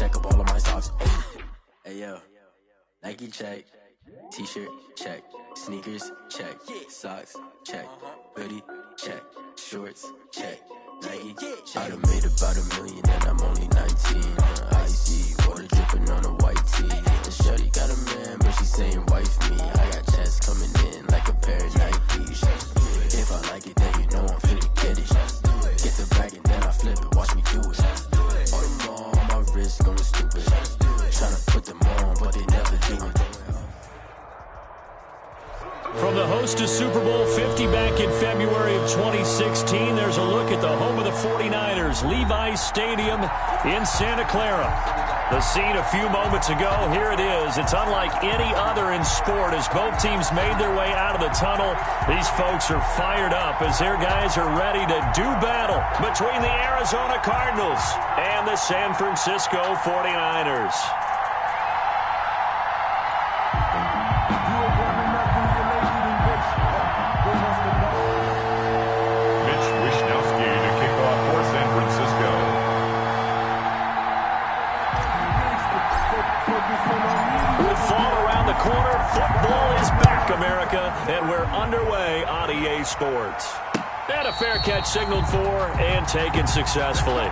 check up all of my socks. Hey yo, Nike check, t-shirt check, sneakers check, socks check, hoodie check, shorts check, Nike. I done made about $1 million and I'm only 19. Icy water dripping on a white tee. The shorty got a man, but she saying wife me. I got checks coming in like a pair of Nikes. If I like it, then you know I'm finna get it. Get the bag and then I flip it. Watch me do it. All them on my wrist going stupid. Tryna put them on, but they never do it. From the host to Super Bowl 50 back in February of 2016, there's a look at the home of the 49ers, Levi's Stadium in Santa Clara. The scene a few moments ago, here it is. It's unlike any other in sport as both teams made their way out of the tunnel. These folks are fired up as their guys are ready to do battle between the Arizona Cardinals and the San Francisco 49ers. Corner, football is back, America, and we're underway on EA Sports. And a fair catch signaled for and taken successfully.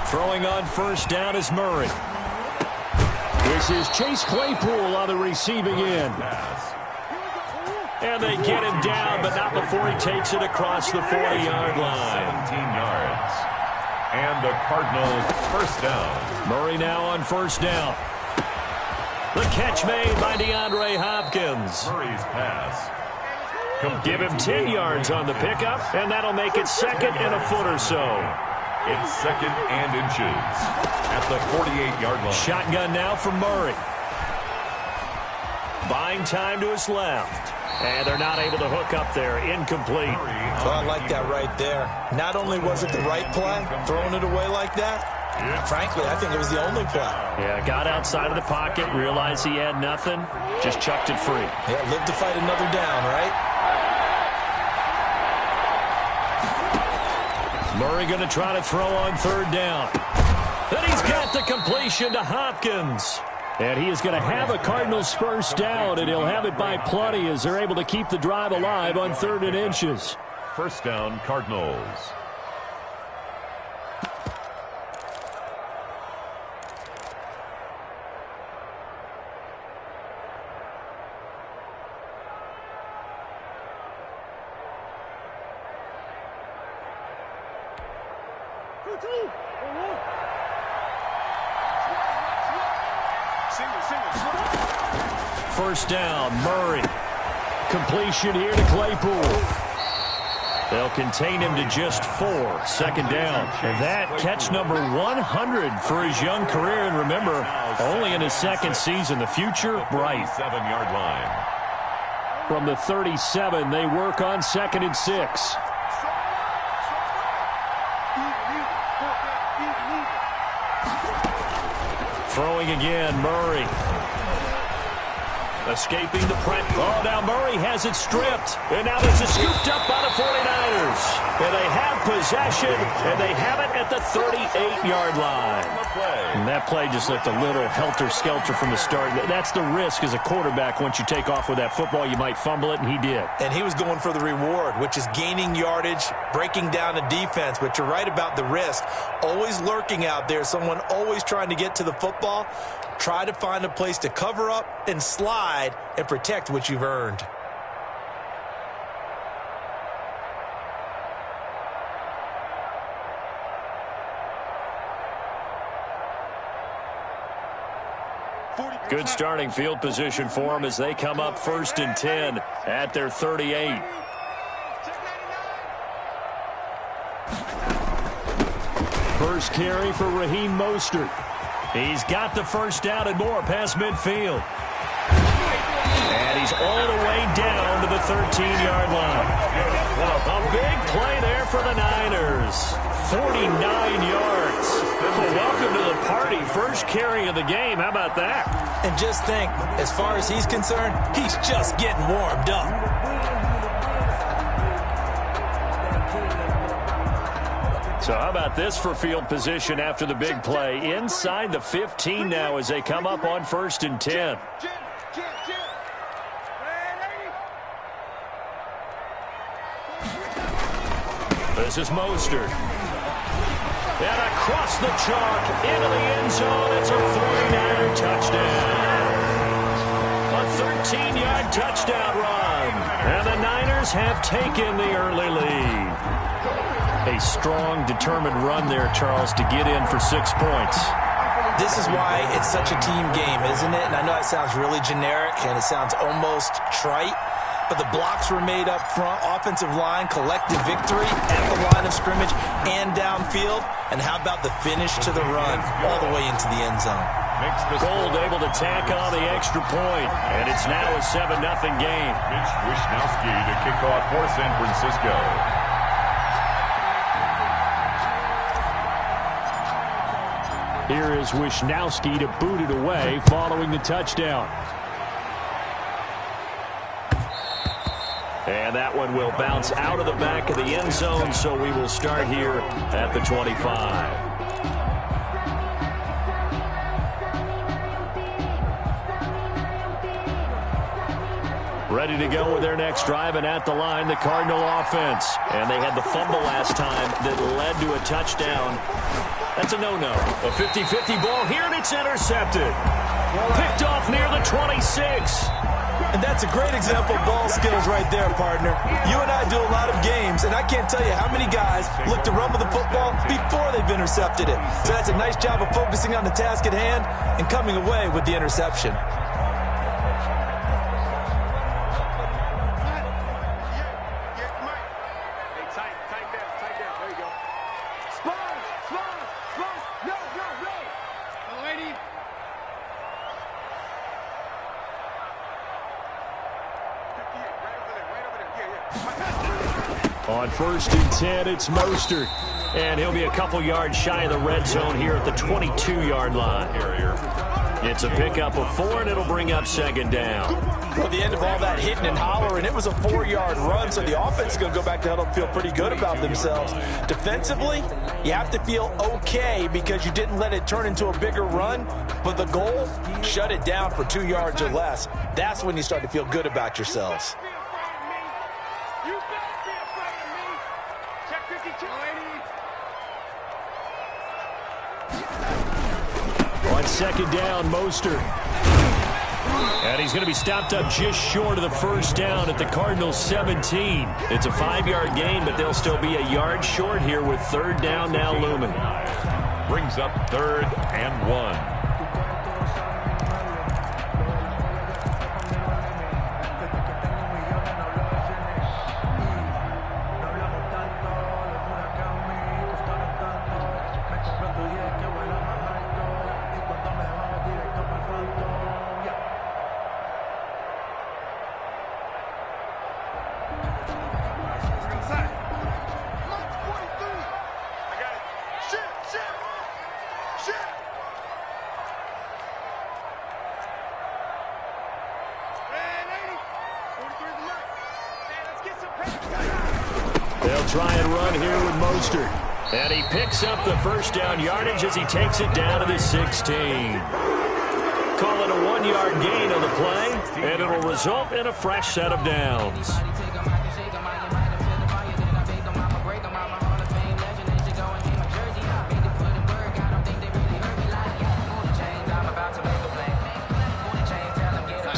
Throwing on first down is Murray. This is Chase Claypool on the receiving end. And they get him down, but not before he takes it across the 40-yard line. 17 yards. And the Cardinals first down. Murray now on first down. The catch made by DeAndre Hopkins. Murray's pass. Give him 10 yards on the pickup, and that'll make it second and a foot or so. It's second and inches at the 48-yard line. Shotgun now for Murray. Buying time to his left. And they're not able to hook up there. Incomplete. Well, I like that right there. Not only was it the right play, throwing it away like that, frankly, I think it was the only play. Yeah, got outside of the pocket, realized he had nothing, just chucked it free. Yeah, live to fight another down, right? Murray going to try to throw on third down. Then he's got the completion to Hopkins. And he is going to have a Cardinals first down, and he'll have it by plenty as they're able to keep the drive alive on 3rd and inches. First down, Cardinals. First down, Murray. Completion here to Claypool. They'll contain him to just 4. Second down. And that catch number 100 for his young career. And remember, only in his second season. The future, bright. 7-yard line. From the 37, they work on 2nd and 6. Throwing again, Murray. Escaping the press. Oh, now Murray has it stripped. And now this is scooped up by the 49ers. And they have possession, and they have it at the 38-yard line. And that play just looked a little helter-skelter from the start. That's the risk as a quarterback. Once you take off with that football, you might fumble it, and he did. And he was going for the reward, which is gaining yardage, breaking down the defense. But you're right about the risk. Always lurking out there, someone always trying to get to the football. Try to find a place to cover up and slide and protect what you've earned. Good starting field position for them as they come up 1st and 10 at their 38. First carry for Raheem Mostert. He's got the first down and more past midfield. And he's all the way down to the 13-yard line. A big play there for the Niners. 49 yards. Well, welcome to the party. First carry of the game. How about that? And just think, as far as he's concerned, he's just getting warmed up. So how about this for field position after the big play? Inside the 15 now as they come up on 1st and 10. This is Mostert. And across the chalk into the end zone. It's a 49er touchdown. A 13-yard touchdown run. And the Niners have taken the early lead. A strong, determined run there, Charles, to get in for 6 points. This is why it's such a team game, isn't it? And I know it sounds really generic and it sounds almost trite, but the blocks were made up front, offensive line, collective victory at the line of scrimmage and downfield. And how about the finish to the run all the way into the end zone? Gold able to tack on the extra point, and it's now a 7-0 game. Mitch Wishnowski to kick off for San Francisco. Here is Wishnowski to boot it away following the touchdown. And that one will bounce out of the back of the end zone, so we will start here at the 25. Ready to go with their next drive, and at the line, the Cardinal offense. And they had the fumble last time that led to a touchdown. That's a no-no. A 50-50 ball here, and it's intercepted. Picked off near the 26. And that's a great example of ball skills right there, partner. You and I do a lot of games, and I can't tell you how many guys look to run with the football before they've intercepted it. So that's a nice job of focusing on the task at hand and coming away with the interception. On 1st and 10, it's Mostert. And he'll be a couple yards shy of the red zone here at the 22-yard line. It's a pickup of 4, and it'll bring up 2nd down. Well, the end of all that hitting and hollering, it was a 4-yard run, so the offense is going to go back to huddle and feel pretty good about themselves. Defensively, you have to feel okay because you didn't let it turn into a bigger run, but the goal, shut it down for 2 yards or less. That's when you start to feel good about yourselves. On 2nd down, Mostert. And he's going to be stopped up just short of the 1st down at the Cardinals' 17. It's a 5-yard gain, but they'll still be a yard short here with 3rd down now looming. Brings up 3rd and 1. They'll try and run here with Mostert. And he picks up the 1st down yardage as he takes it down to the 16. Call it a 1-yard gain on the play, and it'll result in a fresh set of downs.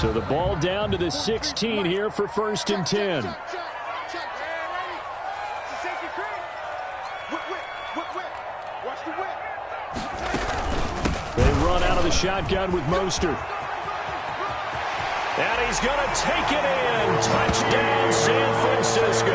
So the ball down to the 16 here for 1st and 10. They run out of the shotgun with Mostert. And he's going to take it in. Touchdown, San Francisco.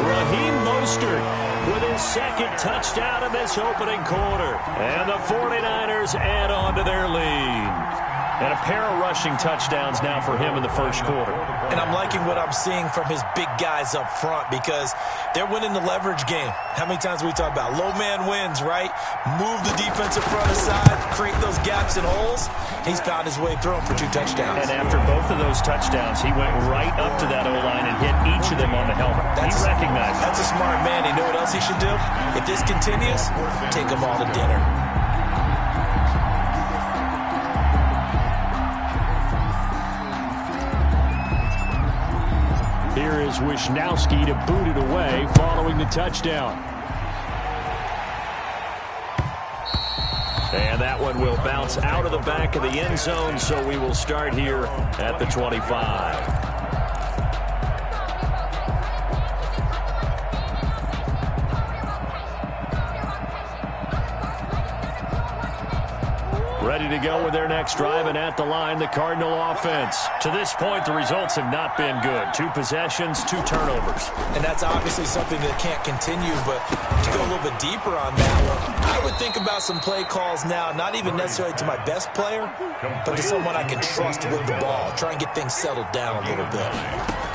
Raheem Mostert with his second touchdown in this opening quarter. And the 49ers add on to their lead. And a pair of rushing touchdowns now for him in the first quarter. And I'm liking what I'm seeing from his big guys up front because they're winning the leverage game. How many times we talk about low man wins, right? Move the defensive front aside, create those gaps and holes. He's found his way through them for 2 touchdowns. And after both of those touchdowns, he went right up to that O-line and hit each of them on the helmet. He recognized it. That's a smart man. You know what else he should do? If this continues, take them all to dinner. Here is Wisnowski to boot it away following the touchdown. And that one will bounce out of the back of the end zone, so we will start here at the 25. Ready to go with their next drive, and at the line, the Cardinal offense. To this point, the results have not been good. 2 possessions, 2 turnovers. And that's obviously something that can't continue, but to go a little bit deeper on that, I would think about some play calls now, not even necessarily to my best player, but to someone I can trust with the ball. Try and get things settled down a little bit.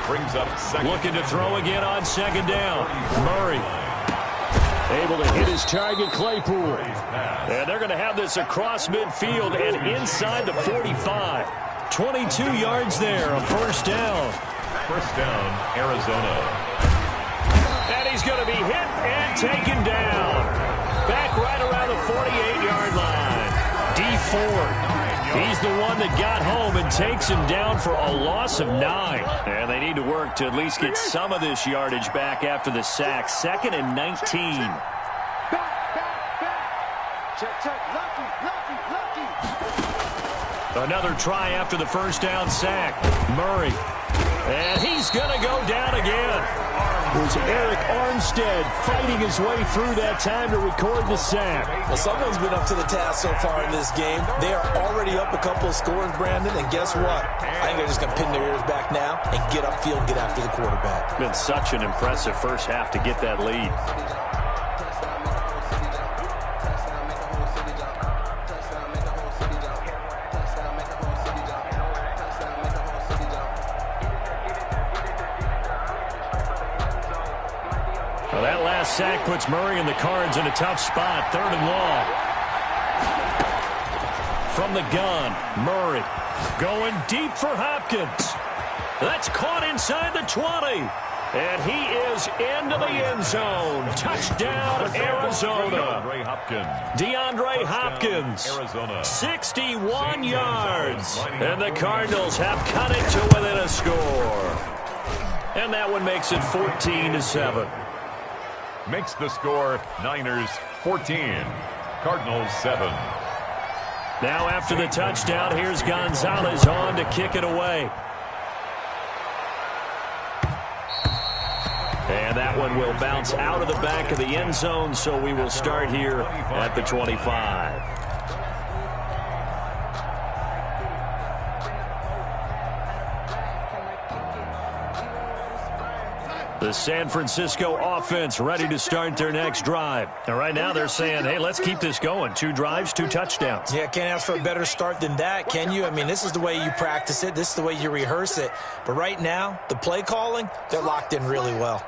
Brings up second. Looking to throw again on second down. Murray able to hit his target, Claypool. And they're going to have this across midfield and inside the 45. 22 yards there, a first down. First down, Arizona. And he's going to be hit and taken down. Back right around the 48-yard line. D Ford. He's the one that got home and takes him down for a loss of 9. And they need to work to at least get some of this yardage back after the sack. 2nd and 19. Another try after the first down sack. Murray. And he's going to go down again. There's Eric Armstead fighting his way through that time to record the sack. Well, someone's been up to the task so far in this game. They are already up a couple of scores, Brandon, and guess what? I think they're just going to pin their ears back now and get upfield and get after the quarterback. Been such an impressive first half to get that lead. Well, that last sack puts Murray and the Cards in a tough spot. 3rd and long. From the gun, Murray going deep for Hopkins. That's caught inside the 20. And he is into the end zone. Touchdown, Arizona. DeAndre Hopkins. 61 yards. And the Cardinals have cut it to within a score. And that one makes it 14-7. Makes the score Niners 14, Cardinals 7. Now after the touchdown, here's Gonzalez on to kick it away. And that one will bounce out of the back of the end zone, so we will start here at the 25. The San Francisco offense ready to start their next drive. And right now they're saying, hey, let's keep this going. 2 drives, 2 touchdowns. Yeah, can't ask for a better start than that, can you? I mean, this is the way you practice it. This is the way you rehearse it. But right now, the play calling, they're locked in really well.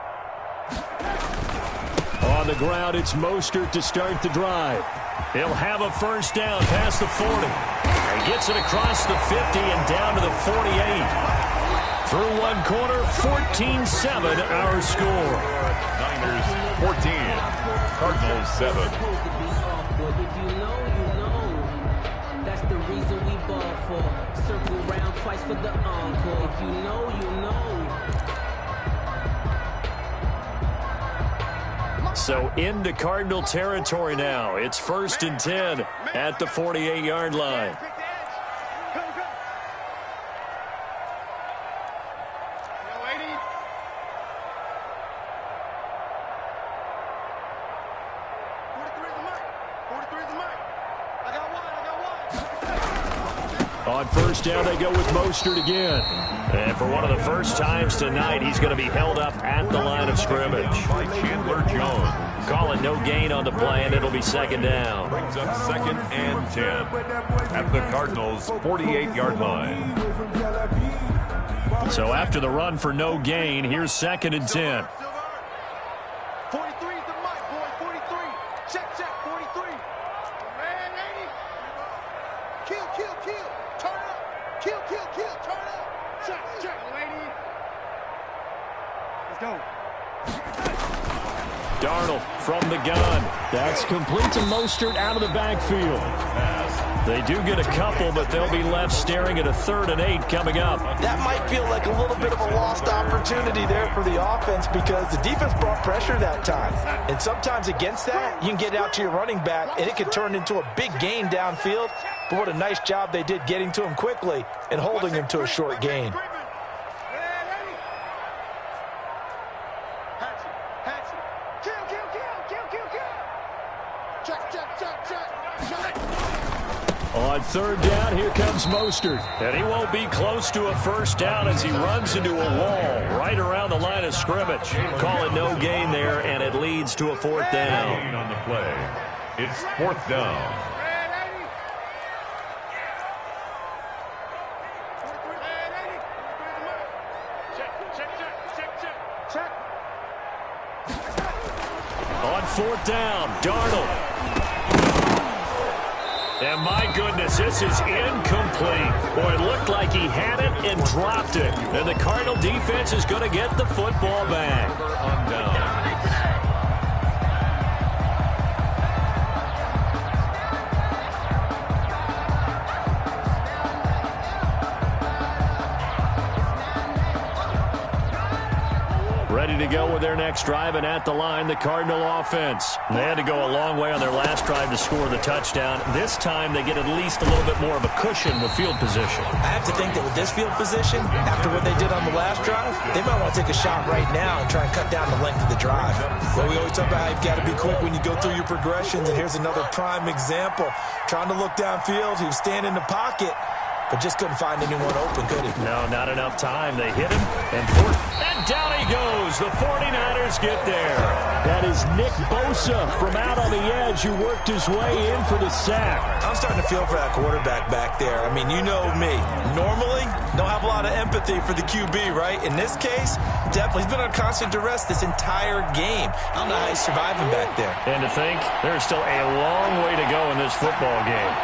On the ground, it's Mostert to start the drive. He'll have a first down past the 40. He gets it across the 50 and down to the 48. Through one quarter, 14-7 our score. Niners 14, Cardinals 7. But if you know, you know. That's the reason we ball for. Circle round twice for the encore. If you know, you know. So into Cardinal territory now. It's 1st and 10 at the 48-yard line. On first down, they go with Mostert again. And for one of the first times tonight, he's going to be held up at the line of scrimmage. By Chandler Jones. Calling no gain on the play, and it'll be second down. Brings up 2nd and 10 at the Cardinals' 48-yard line. So after the run for no gain, here's 2nd and 10. 43 is the mic, boy. 43. Check, 43. Man, 80. Kill. Turn up. Kill. Turn up. Check, lady. Let's go. Darnold from the gun. That's complete to Mostert out of the backfield. They do get a couple, but they'll be left staring at a 3rd and 8 coming up. That might feel like a little bit of a lost opportunity there for the offense because the defense brought pressure that time. And sometimes against that, you can get out to your running back, and it could turn into a big gain downfield. But what a nice job they did getting to him quickly and holding him to a short gain. On 3rd down, here comes Mostert. And he won't be close to a first down as he runs into a wall right around the line of scrimmage. Calling no gain there, and it leads to a 4th down. Gain on the play. It's 4th down. On 4th down, Darnold. And my goodness, this is incomplete. Boy, it looked like he had it and dropped it. And the Cardinal defense is going to get the football back. On down. Ready to go with their next drive, and at the line, the Cardinal offense. They had to go a long way on their last drive to score the touchdown. This time, they get at least a little bit more of a cushion with field position. I have to think that with this field position, after what they did on the last drive, they might want to take a shot right now and try and cut down the length of the drive. Well, we always talk about how you've got to be quick when you go through your progressions, and here's another prime example. Trying to look downfield, he was standing in the pocket, but just couldn't find anyone open, could he? No, not enough time. They hit him, and down he goes. The 49ers get there. That is Nick Bosa from out on the edge who worked his way in for the sack. I'm starting to feel for that quarterback back there. I mean, you know me. Normally, don't have a lot of empathy for the QB, right? In this case, definitely. He's been on constant duress this entire game. I don't know how he's surviving back there. And to think, there's still a long way to go in this football game.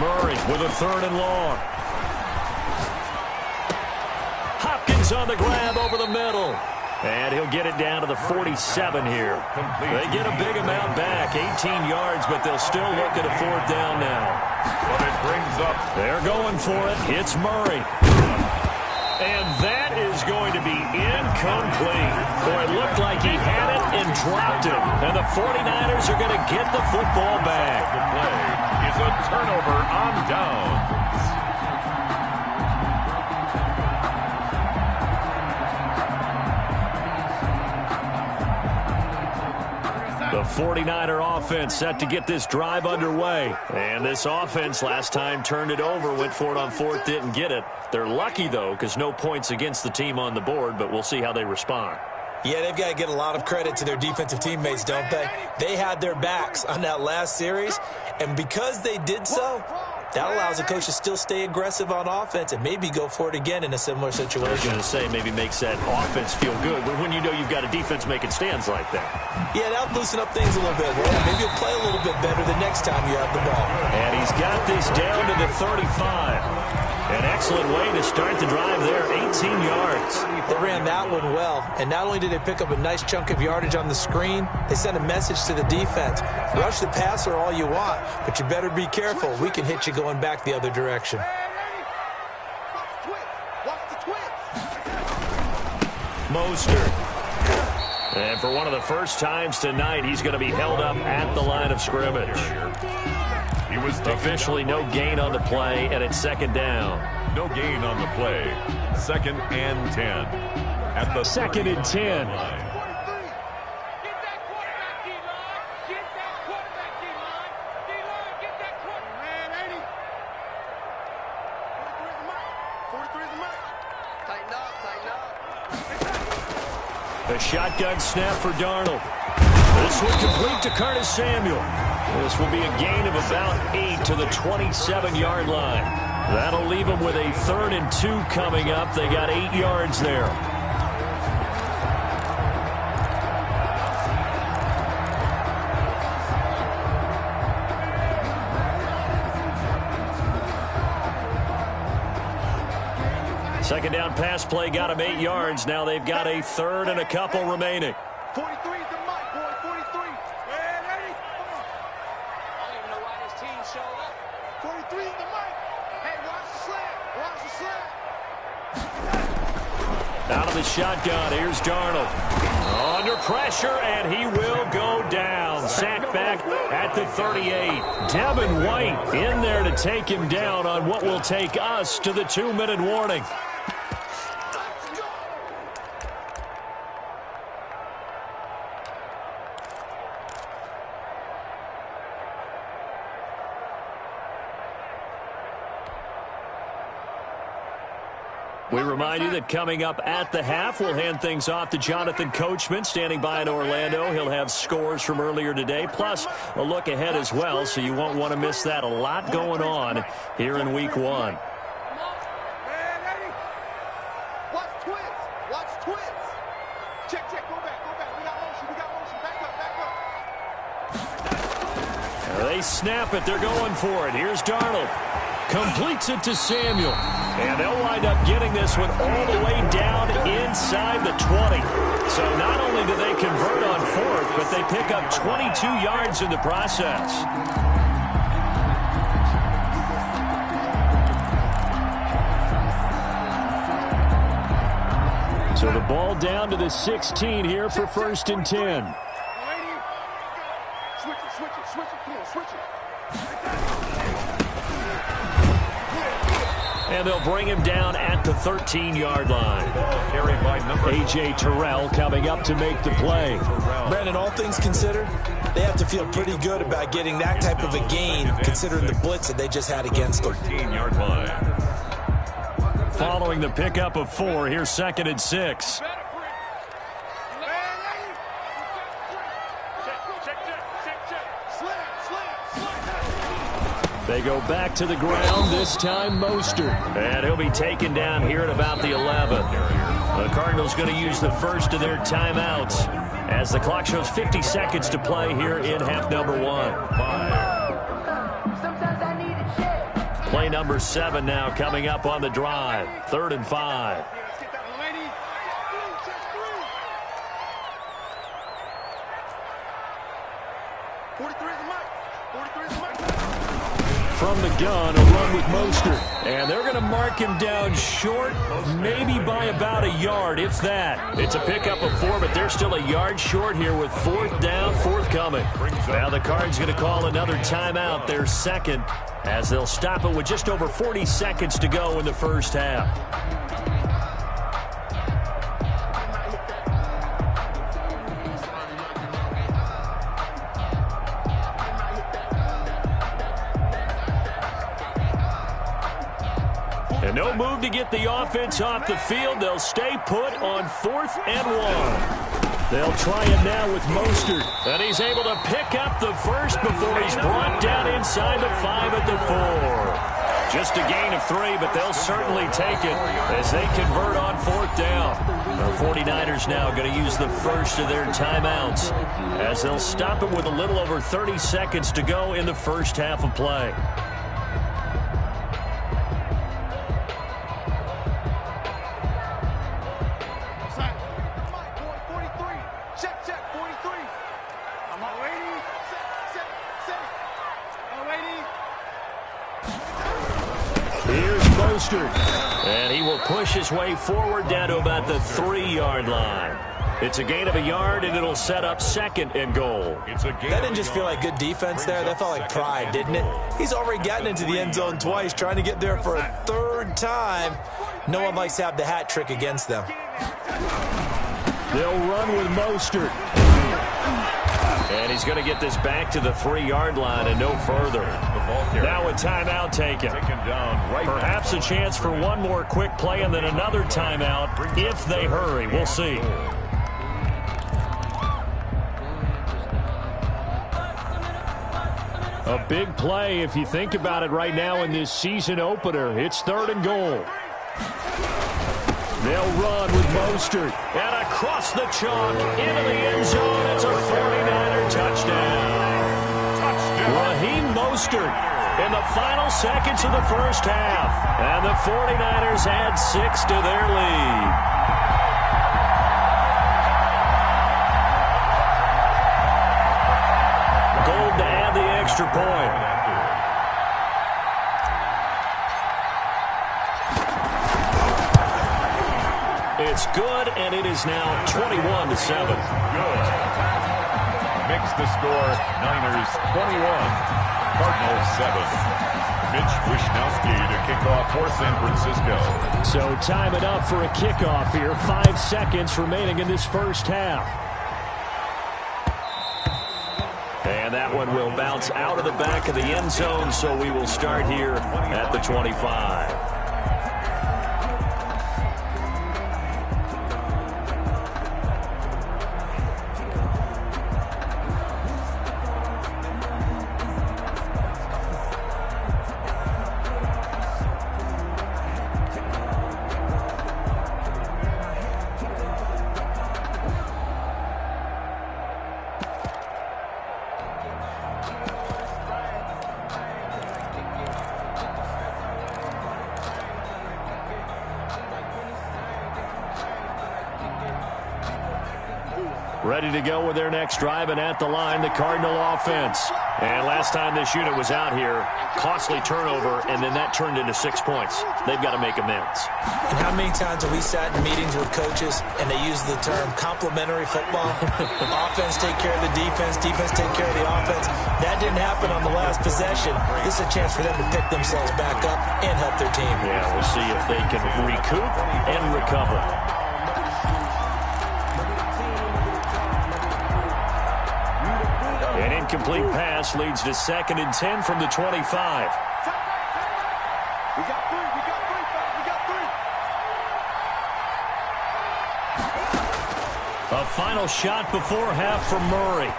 Murray with a 3rd and long. Hopkins on the grab over the middle. And he'll get it down to the 47 here. They get a big amount back, 18 yards, but they'll still look at a 4th down now. But it brings up. They're going for it. It's Murray. And that is going to be incomplete. Boy, it looked like he had it and dropped it. And the 49ers are going to get the football back. The play is a turnover on downs. The 49er offense set to get this drive underway. And this offense last time turned it over, went for it on 4th, didn't get it. They're lucky, though, because no points against the team on the board, but we'll see how they respond. Yeah, they've got to get a lot of credit to their defensive teammates, don't they? They had their backs on that last series, and because they did so, that allows the coach to still stay aggressive on offense and maybe go for it again in a similar situation. I was going to say maybe makes that offense feel good when you know you've got a defense making stands like that. Yeah, that'll loosen up things a little bit. Well, maybe you'll play a little bit better the next time you have the ball. And he's got this down to the 35. An excellent way to start the drive there, 18 yards. They ran that one well, and not only did they pick up a nice chunk of yardage on the screen, they sent a message to the defense. Rush the passer all you want, but you better be careful. We can hit you going back the other direction. Mostert. And for one of the first times tonight, he's going to be held up at the line of scrimmage. He was officially no gain on the play, and it's 2nd down. No gain on the play. 2nd and 10. At the 2nd and 10. line. Tighten up, tighten up. A shotgun snap for Darnold. This will complete to Curtis Samuel. This will be a gain of about 8 to the 27-yard line. That'll leave them with a 3rd and 2 coming up. They got 8 yards there. Second down pass play got them 8 yards. Now they've got a 3rd and a couple remaining. 43 is the mic, boy. 43. Man, ready? I don't even know why this team showed up. 43 is the mic. Hey, watch the slant. Watch the slant. Out of the shotgun, here's Darnold. Under pressure, and he will go down. Sacked back at the 38. Devin White in there to take him down on what will take us to the 2-minute warning. We remind you that coming up at the half, we'll hand things off to Jonathan Coachman, standing by in Orlando. He'll have scores from earlier today, plus a look ahead as well, so you won't want to miss that. A lot going on here in Week 1. Man, ready? Watch twins. Watch twins. Check, check. Go back, go back. We got motion. We got motion. Back up, back up. They snap it. They're going for it. Here's Darnold. Completes it to Samuel. And they'll wind up getting this one all the way down inside the 20. So not only do they convert on 4th, but they pick up 22 yards in the process. So the ball down to the 16 here for 1st and 10. Switch it, switch it, switch it. Come on, switch it. And they'll bring him down at the 13-yard line. Carried by number A.J. Terrell coming up to make the play. Brandon, all things considered, they have to feel pretty good about getting that type of a gain, considering the blitz that they just had against them. 13-yard line. Following the pickup of 4, here's 2nd and 6. They go back to the ground, this time Mostert. And he'll be taken down here at about the 11. The Cardinals going to use the first of their timeouts as the clock shows 50 seconds to play here in half number 1. Play number 7 now coming up on the drive. 3rd and 5. From the gun, a run with Mostert. And they're going to mark him down short, maybe by about a yard, if that. It's a pickup of 4, but they're still a yard short here with 4th down, forthcoming. Now the Cards going to call another timeout, their 2nd, as they'll stop it with just over 40 seconds to go in the first half. And no move to get the offense off the field. They'll stay put on 4th and 1. They'll try it now with Mostert. And he's able to pick up the first before he's brought down inside the 5 at the 4. Just a gain of 3, but they'll certainly take it as they convert on 4th down. The 49ers now going to use the first of their timeouts as they'll stop it with a little over 30 seconds to go in the first half of play. And he will push his way forward down to about the 3-yard line. It's a gain of a yard, and it'll set up 2nd and goal. That didn't just feel like good defense there. That felt like pride, didn't it? He's already gotten into the end zone twice, trying to get there for a 3rd time. No one likes to have the hat trick against them. They'll run with Mostert. And he's going to get this back to the 3-yard line and no further. ball carrier. Now a timeout taken. Taken down right. Perhaps a chance for one more quick play and then another timeout if they hurry. We'll see. A big play if you think about it right now in this season opener. It's 3rd and goal. They'll run with Mostert. And across the chalk into the end zone. It's a 49er touchdown. Raheem Mostert in the final seconds of the first half. And the 49ers add 6 to their lead. Gold to add the extra point. It's good, and it is now 21-7. Good. Makes the score Niners 21, Cardinals 7. Mitch Wishnowsky to kick off for San Francisco. So time it up for a kickoff here. 5 seconds remaining in this first half. And that one will bounce out of the back of the end zone, so we will start here at the 25. Ready to go with their next drive, and at the line, the Cardinal offense. And last time this unit was out here, costly turnover, and then that turned into 6 points. They've got to make amends. And how many times have we sat in meetings with coaches and they use the term complementary football? Offense take care of the defense, defense take care of the offense. That didn't happen on the last possession. This is a chance for them to pick themselves back up and help their team. Yeah, we'll see if they can recoup and recover. An incomplete pass leads to 2nd and 10 from the 25. We got 3. We got 3. We got 3. A final shot before half from Murray.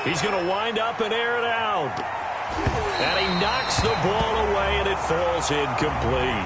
He's going to wind up and air it out. And he knocks the ball away, and it falls incomplete.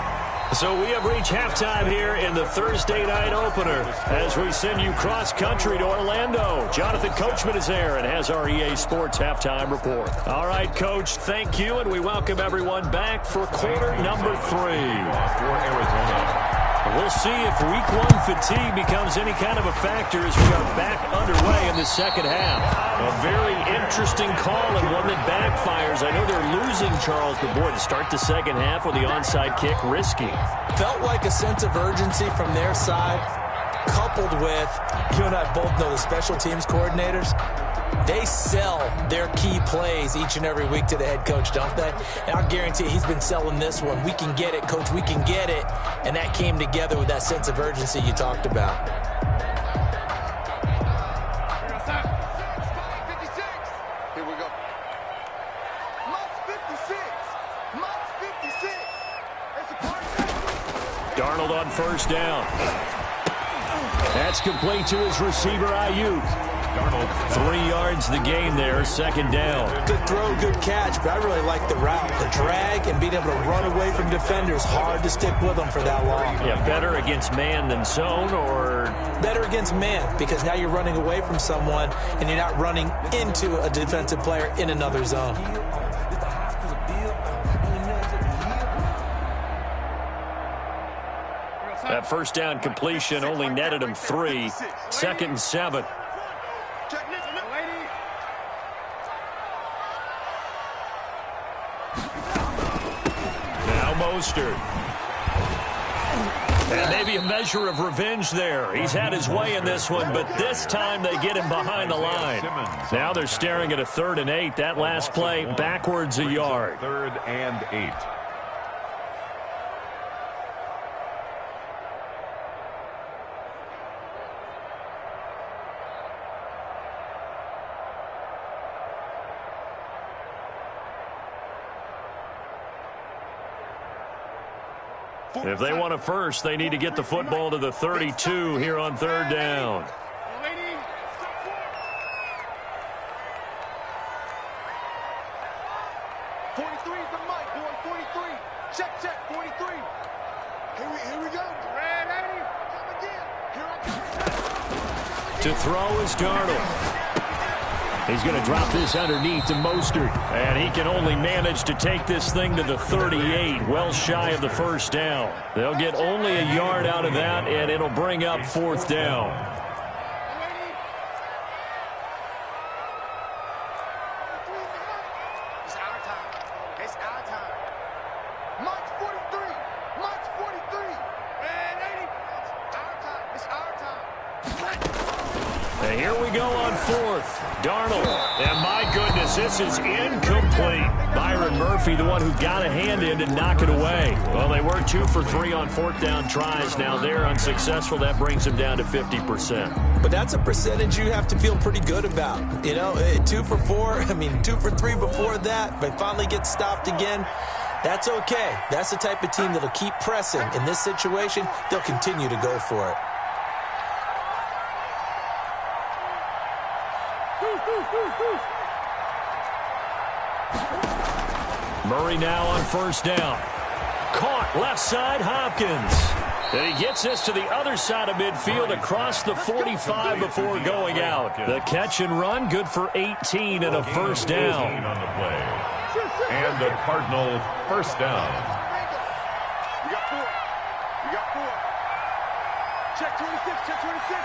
So we have reached halftime here in the Thursday night opener as we send you cross-country to Orlando. Jonathan Coachman is there and has our EA Sports halftime report. All right, Coach, thank you, and we welcome everyone back for quarter number 3. For Arizona. We'll see if week 1 fatigue becomes any kind of a factor as we are back underway in the second half. A very interesting call and one that backfires. I know they're losing Charles, but boy, to start the second half with the onside kick, risky. Felt like a sense of urgency from their side, coupled with, you and I both know the special teams coordinators. They sell their key plays each and every week to the head coach, don't they? And I'll guarantee he's been selling this one. We can get it, coach, we can get it. And that came together with that sense of urgency you talked about. Here we go. Must 56. Must 56. It's a party. Darnold on first down. That's complete to his receiver, Ayuk. Darnold. 3 yards the gain there, 2nd down. Good throw, good catch, but I really like the route. The drag and being able to run away from defenders, hard to stick with them for that long. Yeah, better against man than zone, or? Better against man, because now you're running away from someone and you're not running into a defensive player in another zone. That first down completion only netted him 3. 2nd and 7. Now Mostert. And maybe a measure of revenge there. He's had his way in this one, but this time they get him behind the line. Now they're staring at a 3rd and 8. That last play backwards a yard. 3rd and 8. If they want a first, they need to get the football to the 32 here on third down. 43 is the mic, boy. 43. Check, check. 43. Here we go. Red 80. Come again. Here I come. To throw is Darnold. He's going to drop this underneath to Mostert. And he can only manage to take this thing to the 38, well shy of the first down. They'll get only a yard out of that, and it'll bring up fourth down. And here we go on fourth. Darnold. And my goodness, this is incomplete. Byron Murphy, the one who got a hand in to knock it away. Well, they were 2 for 3 on fourth down tries. Now they're unsuccessful. That brings them down to 50%. But that's a percentage you have to feel pretty good about. You know, 2 for 4, 2 for 3 before that, but finally gets stopped again. That's okay. That's the type of team that'll keep pressing. In this situation, they'll continue to go for it. Murray now on first down. Caught left side, Hopkins. And he gets this to the other side of midfield across the 45 before going out. The catch and run, good for 18 and a first down. On the play. And the Cardinals first down. We got 4. We got 4. Check 26. Check 26.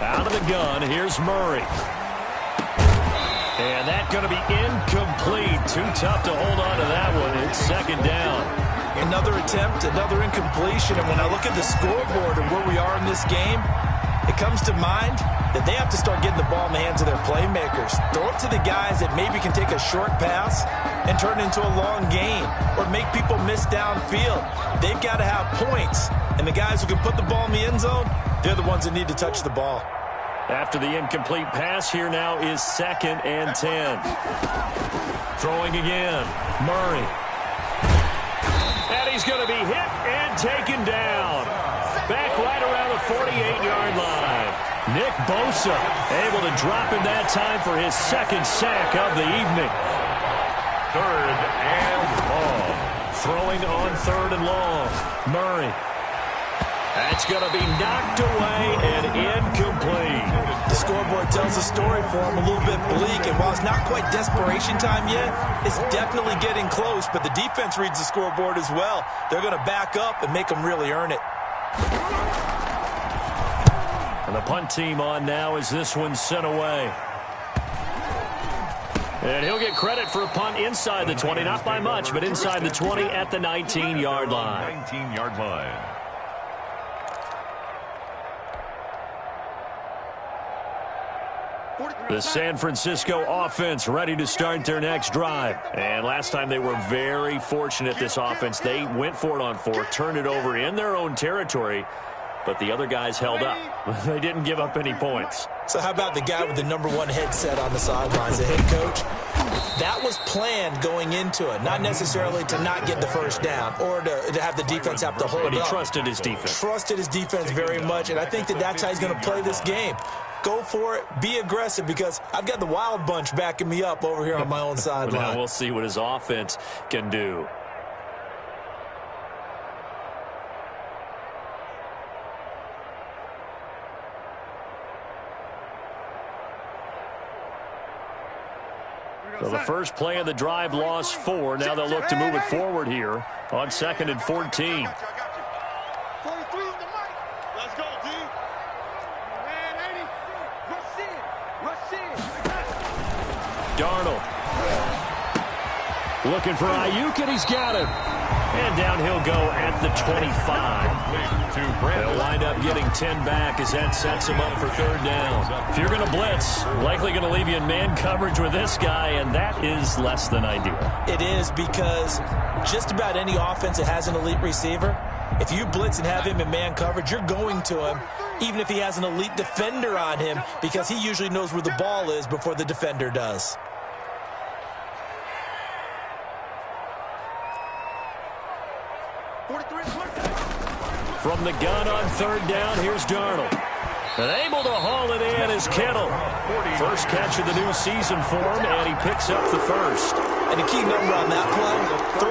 Out of the gun, here's Murray. And that's going to be incomplete. Too tough to hold on to that one. It's second down. Another attempt, another incompletion. And when I look at the scoreboard and where we are in this game, it comes to mind that they have to start getting the ball in the hands of their playmakers. Throw it to the guys that maybe can take a short pass and turn it into a long gain or make people miss downfield. They've got to have points. And the guys who can put the ball in the end zone, they're the ones that need to touch the ball. After the incomplete pass, here now is 2nd and 10. Throwing again. Murray. And he's going to be hit and taken down. Back right around the 48-yard line. Nick Bosa able to drop him that time for his second sack of the evening. 3rd and long. Throwing on 3rd and long. Murray. That's going to be knocked away and incomplete. The scoreboard tells the story for him, a little bit bleak, and while it's not quite desperation time yet, it's definitely getting close, but the defense reads the scoreboard as well. They're going to back up and make them really earn it. And the punt team on now as this one's sent away. And he'll get credit for a punt inside the 20, not by much, but inside the 20 at the 19-yard line. 19-yard line. The San Francisco offense ready to start their next drive. And last time they were very fortunate, this offense. They went for it on 4, turned it over in their own territory, but the other guys held up. They didn't give up any points. So how about the guy with the #1 headset on the sidelines, the head coach? That was planned going into it, not necessarily to not get the first down or to have the defense have to hold up. But he trusted his defense. Trusted his defense very much, and I think that's how he's going to play this game. Go for it. Be aggressive because I've got the Wild Bunch backing me up over here on my own sideline. Now we'll see what his offense can do. So the first play of the drive lost 4. Now they'll look to move it forward here on 2nd and 14. 43 is the mic. Let's go, D. Man, 80. Rush in. Rush in. Darnold. Looking for Ayuk, and he's got him. And down he'll go at the 25. They'll wind up getting 10 back as that sets him up for 3rd down. If you're going to blitz, likely going to leave you in man coverage with this guy, and that is less than ideal. It is because just about any offense that has an elite receiver, if you blitz and have him in man coverage, you're going to him, even if he has an elite defender on him, because he usually knows where the ball is before the defender does. From the gun on third down, here's Darnold. And able to haul it in is Kittle. First catch of the new season for him, and he picks up the first. And the key number on that play, 3.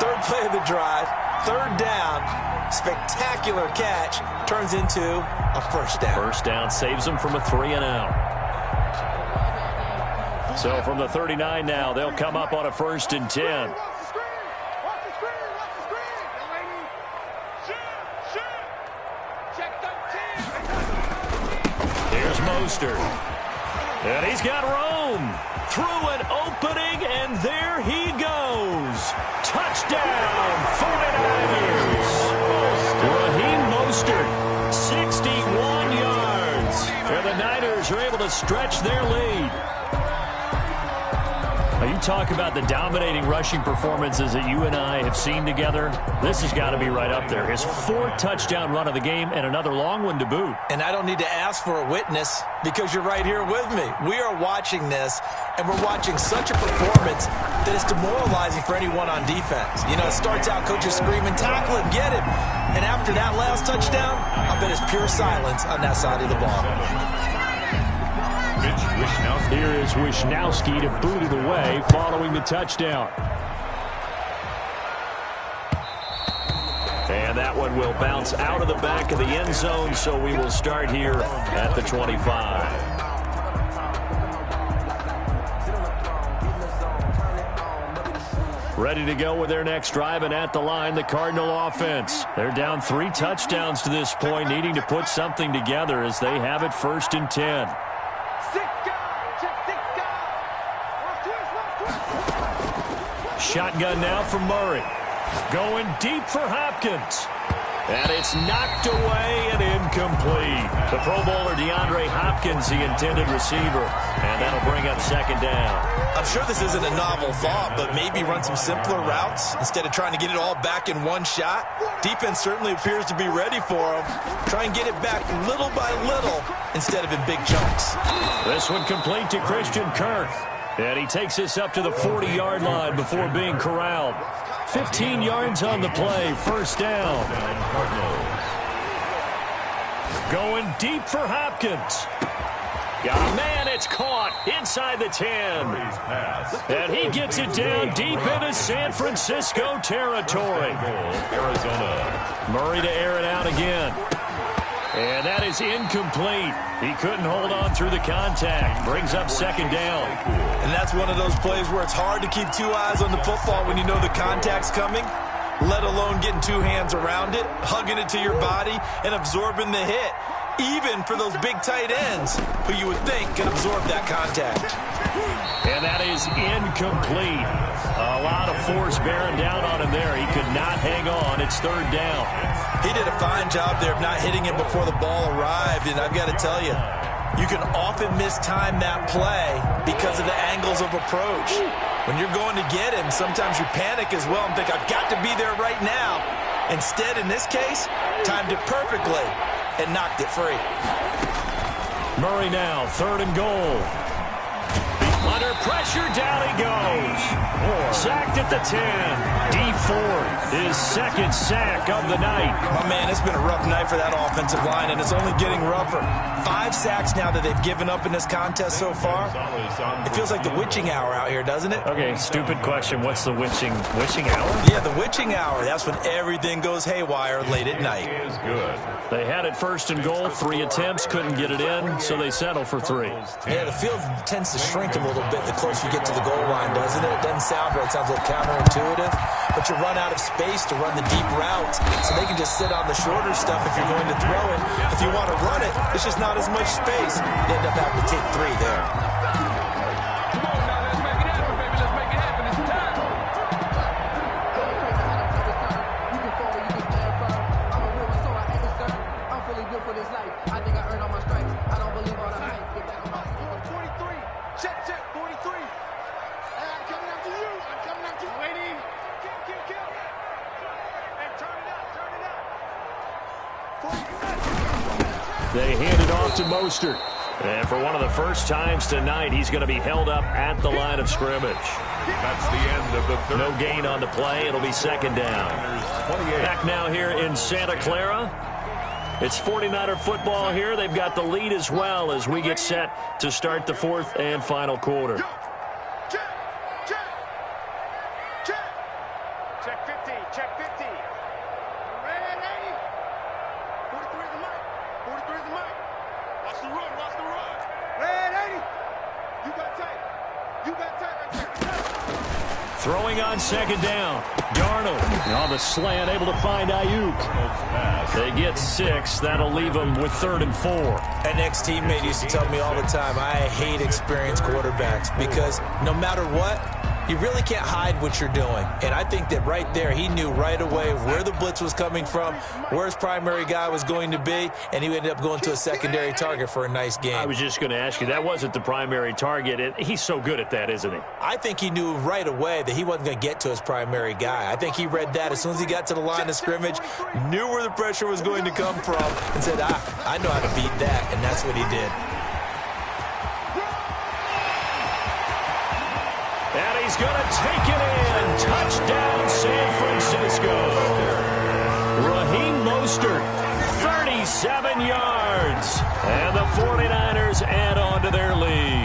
Third play of the drive, third down, spectacular catch, turns into a first down. First down saves him from a 3-and-out. So from the 39 now, they'll come up on a 1st and 10. Here's Mostert. And he's got Rome through an opening, and there he goes. Touchdown, 49ers. Raheem Mostert, 61 yards. And the Niners are able to stretch their lead. Now, you talk about the dominating rushing performances that you and I have seen together. This has got to be right up there. His 4th touchdown run of the game and another long one to boot. And I don't need to ask for a witness because you're right here with me. We are watching this, and we're watching such a performance that it's demoralizing for anyone on defense. You know, it starts out coaches screaming, tackle him, get him. And after that last touchdown, I bet it's pure silence on that side of the ball. Here is Wishnowski to boot it away following the touchdown. And that one will bounce out of the back of the end zone, so we will start here at the 25. Ready to go with their next drive, and at the line, the Cardinal offense. They're down 3 touchdowns to this point, needing to put something together as they have it 1st and 10. Shotgun now from Murray. Going deep for Hopkins. And it's knocked away and incomplete. The Pro Bowler DeAndre Hopkins, the intended receiver. And that'll bring up 2nd down. I'm sure this isn't a novel thought, but maybe run some simpler routes instead of trying to get it all back in one shot. Defense certainly appears to be ready for him. Try and get it back little by little instead of in big chunks. This one complete to Christian Kirk. And he takes this up to the 40-yard line before being corralled. 15 yards on the play, 1st down. Going deep for Hopkins. Got a man, it's caught inside the 10. And he gets it down deep into San Francisco territory. Murray to air it out again. And that is incomplete. He couldn't hold on through the contact. Brings up 2nd down. And that's one of those plays where it's hard to keep 2 eyes on the football when you know the contact's coming, let alone getting 2 hands around it, hugging it to your body, and absorbing the hit, even for those big tight ends who you would think can absorb that contact. And that is incomplete. A lot of force bearing down on him there. He could not hang on. It's 3rd down. He did a fine job there of not hitting him before the ball arrived, and I've got to tell you, you can often mistime that play because of the angles of approach. When you're going to get him, sometimes you panic as well and think, I've got to be there right now. Instead, in this case, timed it perfectly and knocked it free. Murray now, 3rd and goal. Under pressure, down he goes. Sacked at the 10. Dee Ford, his 2nd sack of the night. My man, it's been a rough night for that offensive line, and it's only getting rougher. 5 sacks now that they've given up in this contest so far. It feels like the witching hour out here, doesn't it? Okay, stupid question. What's the witching hour? Yeah, the witching hour. That's when everything goes haywire late at night. They had it 1st and goal. 3 attempts, couldn't get it in, so they settle for 3. Yeah, the field tends to shrink a little bit the closer you get to the goal line, doesn't it? It doesn't sound right. It sounds a little counterintuitive. But you run out of space to run the deep routes, so they can just sit on the shorter stuff if you're going to throw it. If you want to run it, it's just not as much space. You end up having to take 3 there. They hand it off to Mostert. And for one of the first times tonight, he's going to be held up at the line of scrimmage. That's the end of the third. No gain on the play. It'll be second down. Back now here in Santa Clara. It's 49er football here. They've got the lead as well as we get set to start the fourth and final quarter. Check 50, check 50. Red 80. 43 is the mic. 43 is the mic. Watch the run, watch the run. Red 80. You got tight. You got tight right there. Throwing on second down. Darnold on the slant, able to find Ayuk. They get 6. That'll leave them with 3rd and 4. An ex-teammate used to tell me all the time, I hate experienced quarterbacks because no matter what, you really can't hide what you're doing. And I think that right there, he knew right away where the blitz was coming from, where his primary guy was going to be, and he ended up going to a secondary target for a nice game. I was just going to ask you, that wasn't the primary target. He's so good at that, isn't he? I think he knew right away that he wasn't going to get to his primary guy. I think he read that as soon as he got to the line of scrimmage, knew where the pressure was going to come from, and said, I know how to beat that, and that's what he did. And he's going to take it in. Touchdown, San Francisco. Raheem Mostert, 37 yards. And the 49ers add on to their lead.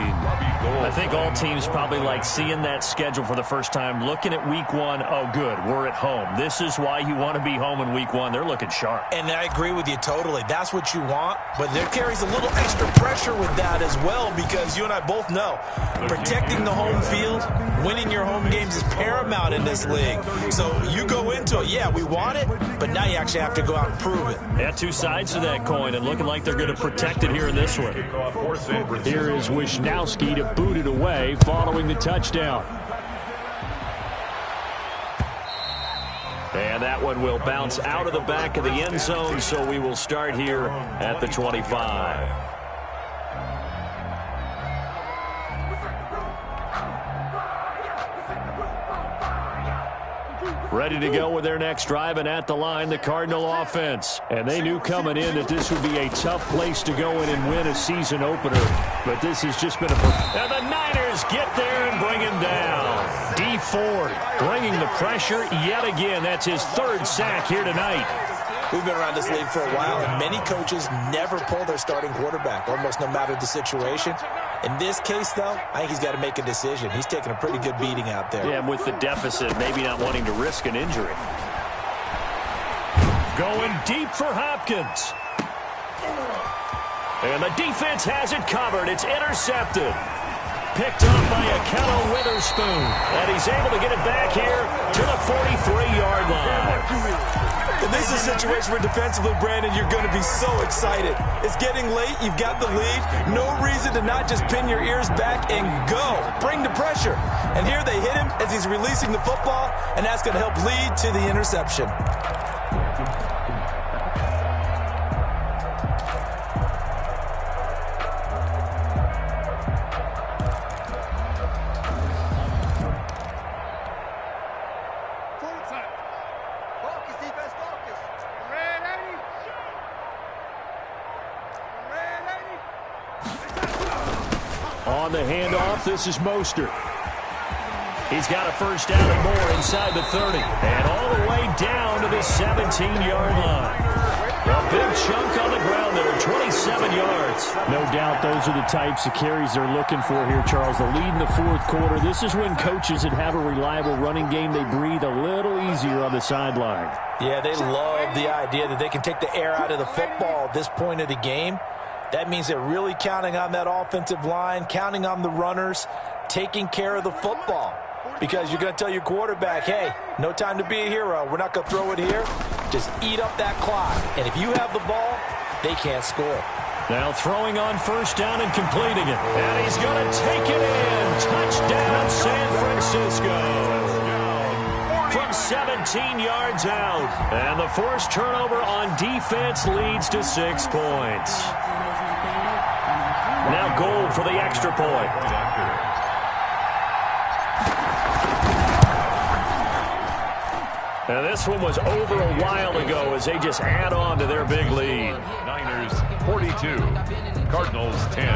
I think all teams probably like seeing that schedule for the first time, looking at week 1. Oh, good, we're at home. This is why you want to be home in week 1. They're looking sharp. And I agree with you totally. That's what you want. But there carries a little extra pressure with that as well because you and I both know protecting the home field, winning your home games is paramount in this league. So you go into it, yeah, we want it, but now you actually have to go out and prove it. Yeah, two sides to that coin and looking like they're going to protect it here in this one. Here is Wisnowski to boot it away following the touchdown. And that one will bounce out of the back of the end zone, so we will start here at the 25. Ready to go with their next drive, and at the line, the Cardinal offense. And they knew coming in that this would be a tough place to go in and win a season opener. But this has just been and the Niners get there and bring him down. D Ford bringing the pressure yet again. That's his 3rd sack here tonight. We've been around this league for a while, and many coaches never pull their starting quarterback, almost no matter the situation. In this case, though, I think he's got to make a decision. He's taking a pretty good beating out there. Yeah, with the deficit, maybe not wanting to risk an injury. Going deep for Hopkins. And the defense has it covered. It's intercepted. Picked up by Akello Witherspoon. And he's able to get it back here to the 43-yard line. And this is a situation where defensively, Brandon, you're going to be so excited. It's getting late. You've got the lead. No reason to not just pin your ears back and go. Bring the pressure. And here they hit him as he's releasing the football, and that's going to help lead to the interception. On the handoff, this is Mostert. He's got a first down and more inside the 30. And all the way down to the 17-yard line. A big chunk on the ground there, 27 yards. No doubt those are the types of carries they're looking for here, Charles. The lead in the 4th quarter. This is when coaches that have a reliable running game, they breathe a little easier on the sideline. Yeah, they love the idea that they can take the air out of the football at this point of the game. That means they're really counting on that offensive line, counting on the runners, taking care of the football. Because you're going to tell your quarterback, hey, no time to be a hero. We're not going to throw it here. Just eat up that clock. And if you have the ball, they can't score. Now throwing on first down and completing it. And he's going to take it in. Touchdown, San Francisco. From 17 yards out. And the forced turnover on defense leads to 6 points. Now goal for the extra point. Now this one was over a while ago as they just add on to their big lead. Niners 42, Cardinals 10.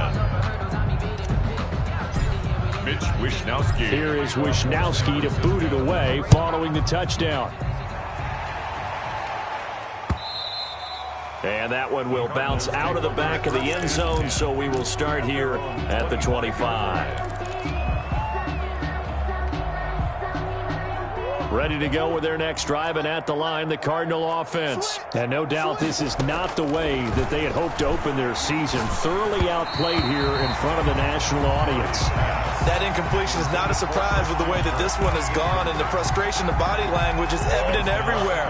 Mitch Wishnowsky. Here is Wishnowsky to boot it away following the touchdown. And that one will bounce out of the back of the end zone, so we will start here at the 25. Ready to go with their next drive, and at the line, the Cardinal offense. And no doubt this is not the way that they had hoped to open their season. Thoroughly outplayed here in front of the national audience. That incompletion is not a surprise with the way that this one has gone, and the frustration, the body language is evident everywhere.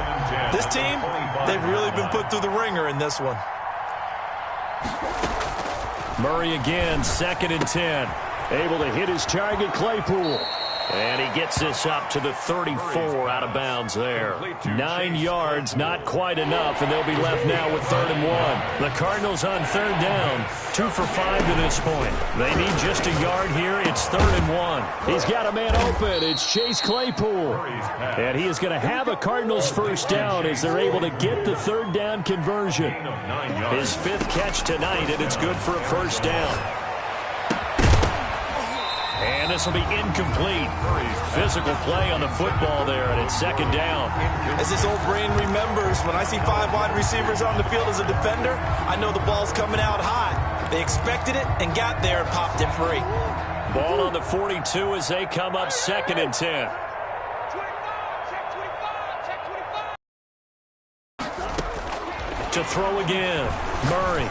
This team, they've really been put through the ringer in this one. Murray again, 2nd and 10. Able to hit his target, Claypool. And he gets this up to the 34 out of bounds there. 9 yards, not quite enough, and they'll be left now with 3rd and 1. The Cardinals on 3rd down, 2 for 5 to this point. They need just a yard here. It's 3rd and 1. He's got a man open. It's Chase Claypool. And he is going to have a Cardinals first down as they're able to get the 3rd down conversion. His 5th catch tonight, and it's good for a first down. And this will be incomplete. Physical play on the football there, and it's 2nd down. As this old brain remembers, when I see 5 wide receivers on the field as a defender, I know the ball's coming out high. They expected it and got there and popped it free. Ball on the 42 as they come up 2nd and 10. To throw again, Murray.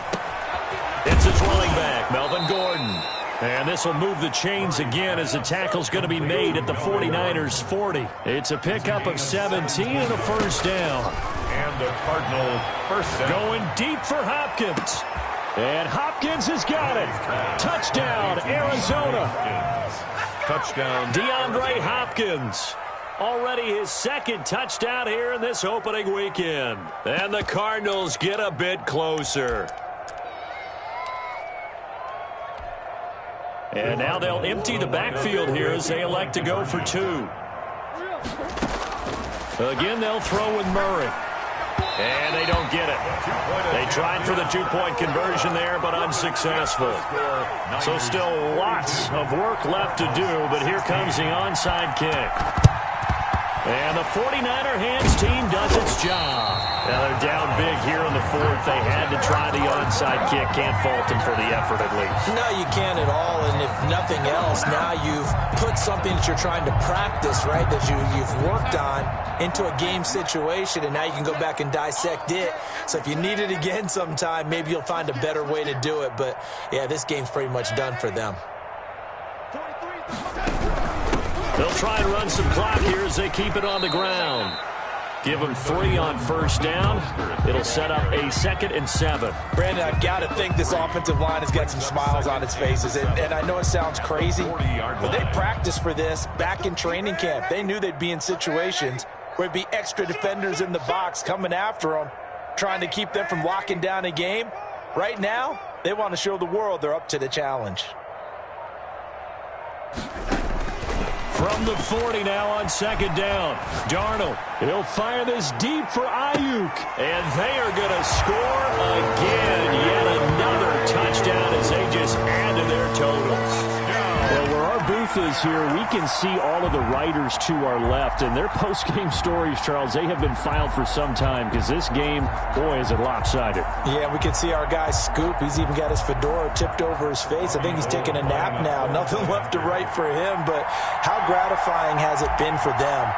It's his running back, Melvin Gordon. And this will move the chains again as the tackle's going to be made at the 49ers 40. It's a pickup of 17 and a first down. And the Cardinals first down. Going deep for Hopkins. And Hopkins has got it. Touchdown, Arizona. Touchdown. DeAndre Hopkins. Already his 2nd touchdown here in this opening weekend. And the Cardinals get a bit closer. And now they'll empty the backfield here as they elect to go for 2. Again, they'll throw with Murray. And they don't get it. They tried for the 2-point conversion there, but unsuccessful. So still lots of work left to do, but here comes the onside kick. And the 49er hands team does its job. Now they're down big here in the 4th. They had to try the onside kick. Can't fault them for the effort at least. No, you can't at all. And if nothing else, now you've put something that you're trying to practice, right, that you've worked on into a game situation, and now you can go back and dissect it. So if you need it again sometime, maybe you'll find a better way to do it. But, yeah, this game's pretty much done for them. They'll try and run some clock here as they keep it on the ground. Give them 3 on first down. It'll set up a 2nd and 7. Brandon, I've got to think this offensive line has got some smiles on its faces. And I know it sounds crazy, but they practiced for this back in training camp. They knew they'd be in situations where it'd be extra defenders in the box coming after them, trying to keep them from locking down a game. Right now, they want to show the world they're up to the challenge. From the 40 now on 2nd down. Darnold, he'll fire this deep for Ayuk. And they are going to score again. Yet another touchdown as they just add to their totals. Well, where our booth is here, we can see all of the writers to our left. And their post-game stories, Charles, they have been filed for some time because this game, boy, is it lopsided. Yeah, we can see our guy Scoop. He's even got his fedora tipped over his face. I think he's taking a nap now. Nothing left to write for him, but how gratifying has it been for them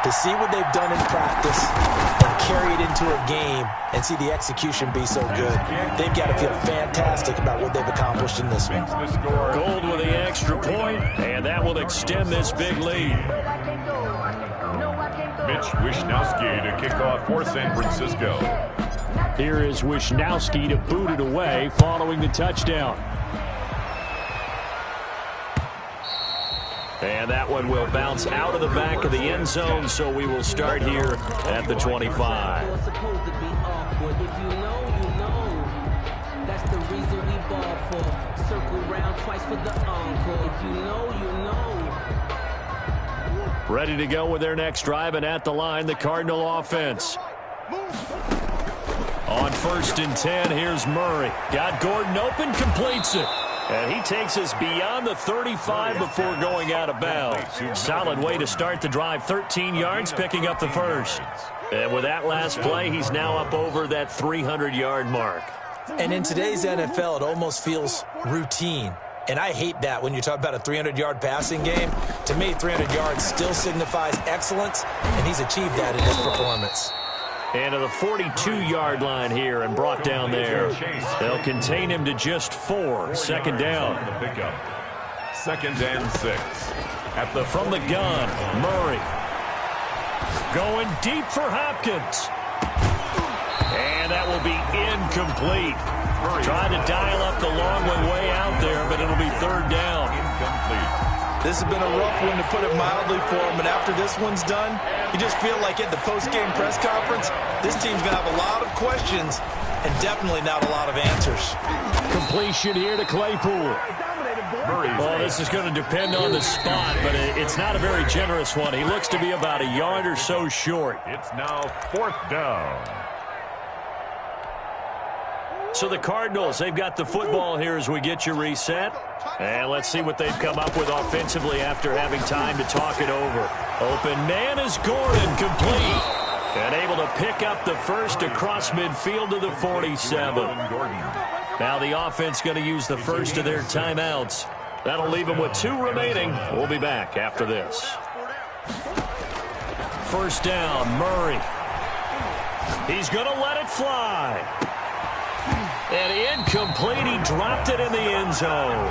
to see what they've done in practice and carry it into a game and see the execution be so good. They've got to feel fantastic about what they've accomplished in this one. Gold with the extra point, and that will extend this big lead. Mitch Wishnowsky to kick off for San Francisco. Here is Wishnowsky to boot it away following the touchdown. And that one will bounce out of the back of the end zone, so we will start here at the 25. It's supposed to be awkward. If you know, you know. That's the reason we ball for. Circle round twice for the encore. If you know, you know. Ready to go with their next drive, and at the line, the Cardinal offense. On 1st and 10, here's Murray. Got Gordon open, completes it. And he takes us beyond the 35 before going out of bounds. Solid way to start the drive. 13 yards, picking up the first. And with that last play, he's now up over that 300-yard mark. And in today's NFL, it almost feels routine. And I hate that when you talk about a 300-yard passing game. To me, 300 yards still signifies excellence, and he's achieved that in his performance. And to the 42-yard line here and brought down there. They'll contain him to just 4. Second down. Second and 6. From the gun, Murray. Going deep for Hopkins. And that will be incomplete. Trying to dial up the long way out there, but it'll be third down. This has been a rough one, to put it mildly, for him. And after this one's done, you just feel like at the post-game press conference, this team's going to have a lot of questions and definitely not a lot of answers. Completion here to Claypool. Well, this is going to depend on the spot, but it's not a very generous one. He looks to be about a yard or so short. It's now fourth down. So the Cardinals, they've got the football here as we get you reset. And let's see what they've come up with offensively after having time to talk it over. Open man is Gordon, complete. And able to pick up the first across midfield to the 47. Now the offense going to use the first of their timeouts. That'll leave them with 2 remaining. We'll be back after this. First down, Murray. He's going to let it fly. And incomplete. He dropped it in the end zone.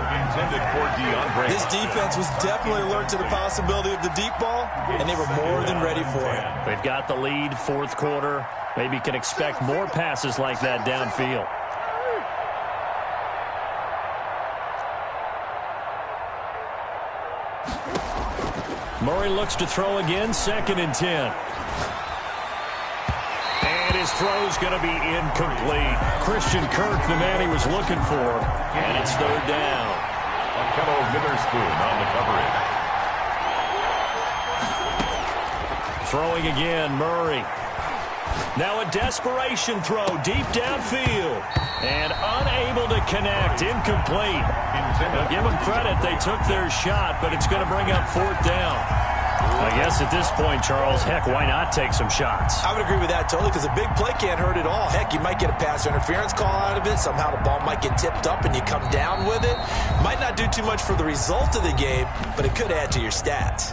This defense was definitely alert to the possibility of the deep ball, and they were more than ready for it. They've got the lead, fourth quarter. Maybe can expect more passes like that downfield. Murray looks to throw again, second and 10. His throw's going to be incomplete. Christian Kirk, the man he was looking for, and it's third down. Kello Witherspoon on the coverage. Throwing again, Murray. Now a desperation throw deep downfield, and unable to connect, incomplete. Now give them credit, they took their shot, but it's going to bring up fourth down. I guess at this point, Charles, heck, why not take some shots? I would agree with that totally, because a big play can't hurt at all. Heck, you might get a pass interference call out of it. Somehow the ball might get tipped up and you come down with it. Might not do too much for the result of the game, but it could add to your stats.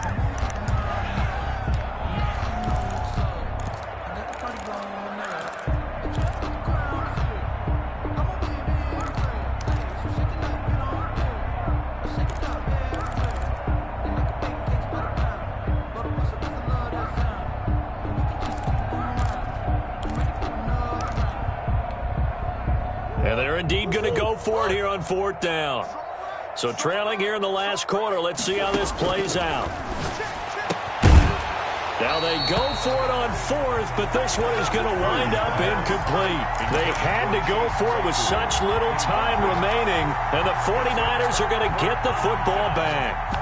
And they're indeed going to go for it here on fourth down. So trailing here in the last quarter. Let's see how this plays out. Now they go for it on fourth, but this one is going to wind up incomplete. They had to go for it with such little time remaining, and the 49ers are going to get the football back.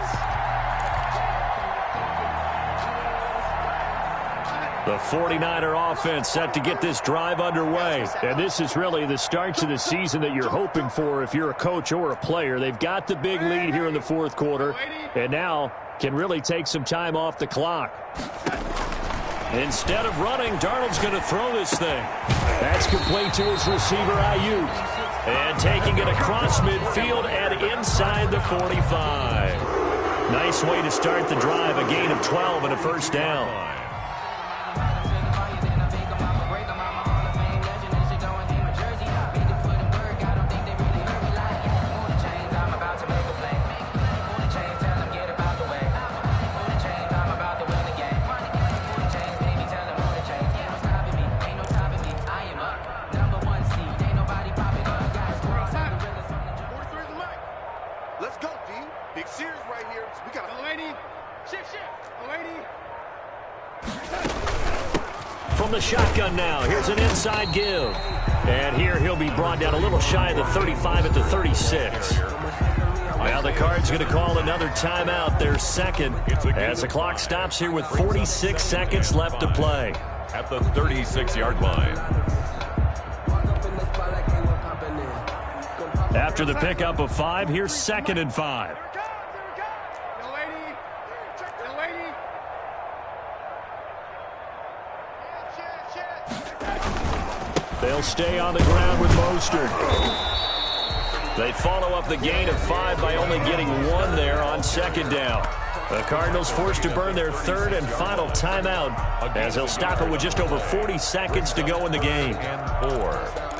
The 49er offense set to get this drive underway. And this is really the start to the season that you're hoping for if you're a coach or a player. They've got the big lead here in the fourth quarter, and now can really take some time off the clock. Instead of running, Darnold's going to throw this thing. That's complete to his receiver, Ayuk. And taking it across midfield and inside the 45. Nice way to start the drive, a gain of 12 and a first down. From the shotgun now, here's an inside give. And here he'll be brought down a little shy of the 35 at the 36. Now the Cards going to call another timeout, their second, as the clock stops here with 46 seconds left to play. At the 36-yard line. After the pickup of 5, here's 2nd and 5. They'll stay on the ground with Mostert. They follow up the gain of 5 by only getting 1 there on 2nd down. The Cardinals forced to burn their 3rd and final timeout as they'll stop it with just over 40 seconds to go in the game. And 4.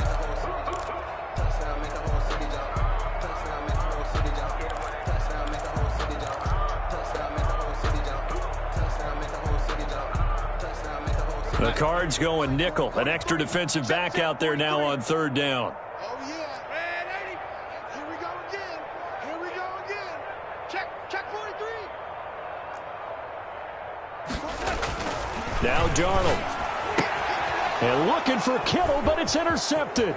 The Cards going nickel. An extra defensive back out there now on 3rd down. Oh, yeah. Red 80. Here we go again. Here we go again. Check 43. Now Darnold. And looking for Kittle, but it's intercepted.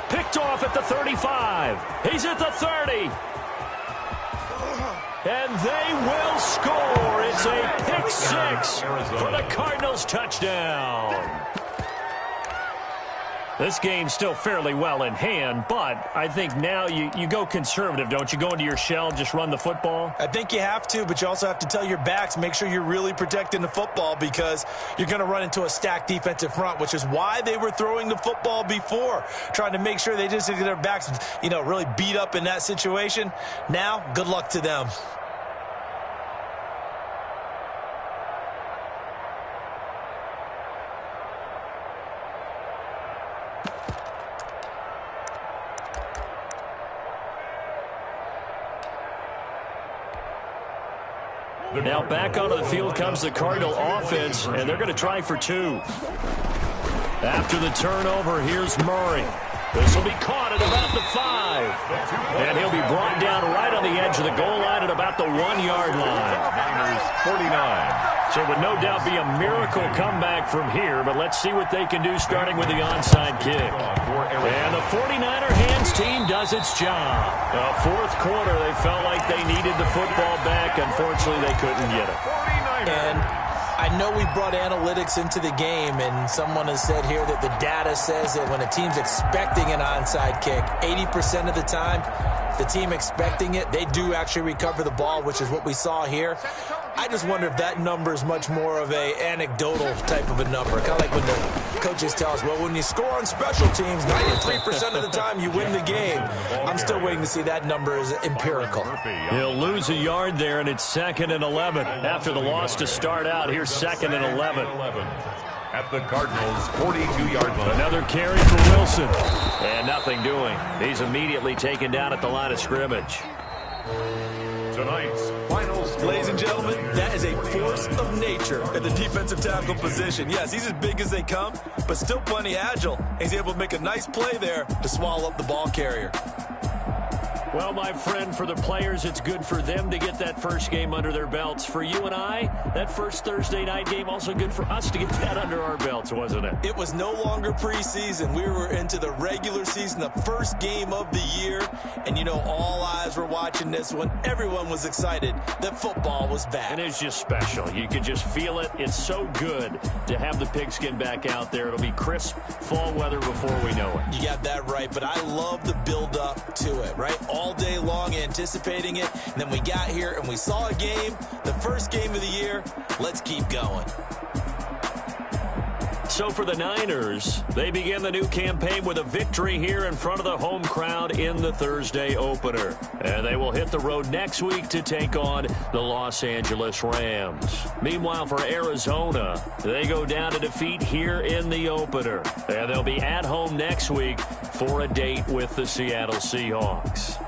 Picked off at the 35. He's at the 30. And they will score. It's a pick 6 for the Cardinals touchdown. This game's still fairly well in hand, but I think now you go conservative, don't you? Go into your shell, just run the football? I think you have to, but you also have to tell your backs, make sure you're really protecting the football because you're going to run into a stacked defensive front, which is why they were throwing the football before, trying to make sure they just get their backs, really beat up in that situation. Now, good luck to them. Now back onto the field comes the Cardinal offense, and they're going to try for 2. After the turnover, here's Murray. This will be caught at about the 5. And he'll be brought down right on the edge of the goal line at about the 1-yard line. Niners 49. So it would no doubt be a miracle comeback from here, but let's see what they can do starting with the onside kick. And the 49er hands team does its job. The 4th quarter, they felt like they needed the football back. Unfortunately, they couldn't get it. And I know we brought analytics into the game, and someone has said here that the data says that when a team's expecting an onside kick, 80% of the time, the team expecting it, they do actually recover the ball, which is what we saw here. I just wonder if that number is much more of a anecdotal type of a number. Kind of like when the coaches tell us, well, when you score on special teams, 93% of the time you win the game. I'm still waiting to see that number is empirical. He'll lose a yard there, and it's 2nd and 11. After the loss to start out, here's 2nd and 11. At the Cardinals' 42-yard line. Another carry for Wilson. And nothing doing. He's immediately taken down at the line of scrimmage. Tonight's final score. Ladies and gentlemen, that is a force of nature at the defensive tackle position. Yes, he's as big as they come, but still plenty agile. He's able to make a nice play there to swallow up the ball carrier. Well, my friend, for the players, it's good for them to get that first game under their belts. For you and I, that first Thursday night game, also good for us to get that under our belts, wasn't it? It was no longer preseason. We were into the regular season, the first game of the year. And, all eyes were watching this one. Everyone was excited that football was back. And it's just special. You could just feel it. It's so good to have the pigskin back out there. It'll be crisp fall weather before we know it. You got that right, but I love the build-up to it, right? All day long anticipating it, and then we got here and we saw a game, the first game of the year. Let's keep going. So for the Niners, they begin the new campaign with a victory here in front of the home crowd in the Thursday opener. And they will hit the road next week to take on the Los Angeles Rams. Meanwhile, for Arizona, they go down to defeat here in the opener. And they'll be at home next week for a date with the Seattle Seahawks.